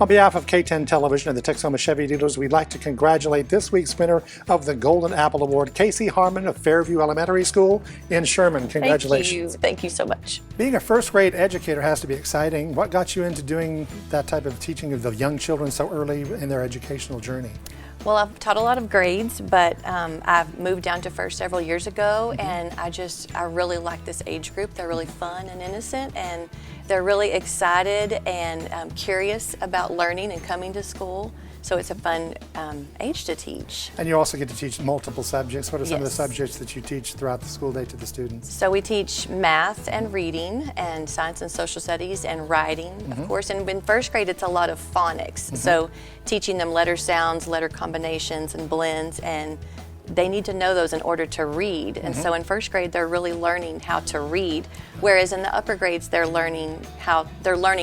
On behalf of K10 Television and the Texoma Chevy dealers, we'd like to congratulate this week's winner of the Golden Apple Award, Kacie Harmon of Fairview Elementary School in Sherman. Congratulations. Thank you so much. Being a first grade educator has to be exciting. What got you into doing that type of teaching of the young children so early in their educational journey? Well, I've taught a lot of grades, but I've moved down to first several years ago, and I really like this age group. They're really fun and innocent, and they're really excited and curious about learning and coming to school. So it's a fun age to teach. And you also get to teach multiple subjects. What are some of the Yes. subjects that you teach throughout the school day to the students? So we teach math and reading and science and social studies and writing, of course. And in first grade, it's a lot of phonics. So teaching them letter sounds, letter combinations, and blends, and they need to know those in order to read. And so in first grade, they're really learning how to read, whereas in the upper grades, they're learning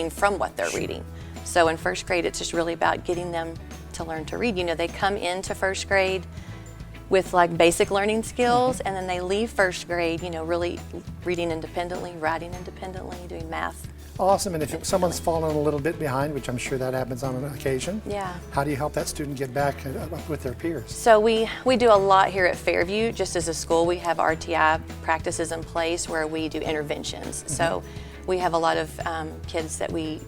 from what they're reading. So in first grade, it's just really about getting them to learn to read. You know, they come into first grade with like basic learning skills, and then they leave first grade, you know, really reading independently, writing independently, doing math. Awesome. And if someone's fallen a little bit behind, which I'm sure that happens on an occasion, how do you help that student get back up with their peers? So we do a lot here at Fairview. Just as a school, we have RTI practices in place where we do interventions. So we have a lot of kids that we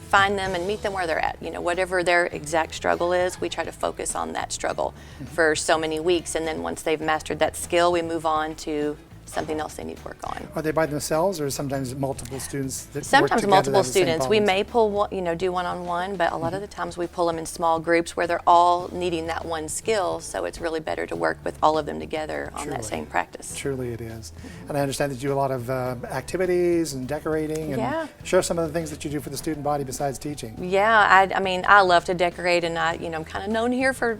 find them and meet them where they're at. You know, whatever their exact struggle is, we try to focus on that struggle for so many weeks, and then once they've mastered that skill, we move on to something else they need to work on. Are they by themselves, or sometimes multiple students that Sometimes work together multiple that have the same students. We problems? may pull, do one-on-one, but a lot of the times we pull them in small groups where they're all needing that one skill, so it's really better to work with all of them together on that same practice. Truly it is. And I understand that you do a lot of activities and decorating, and share some of the things that you do for the student body besides teaching. Yeah, I mean, I love to decorate, and I'm kind of known here for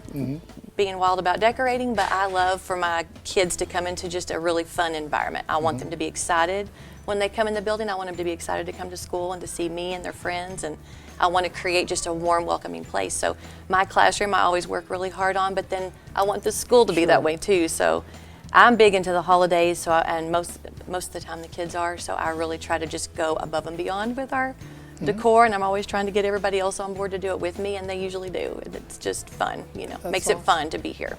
being wild about decorating, but I love for my kids to come into just a really fun environment. I want them to be excited when they come in the building. I want them to be excited to come to school and to see me and their friends, and I want to create just a warm, welcoming place. So my classroom I always work really hard on, but then I want the school to be that way too. So I'm big into the holidays, and most of the time the kids are, so I really try to just go above and beyond with our decor, and I'm always trying to get everybody else on board to do it with me, and they usually do. It's just fun, makes it fun to be here.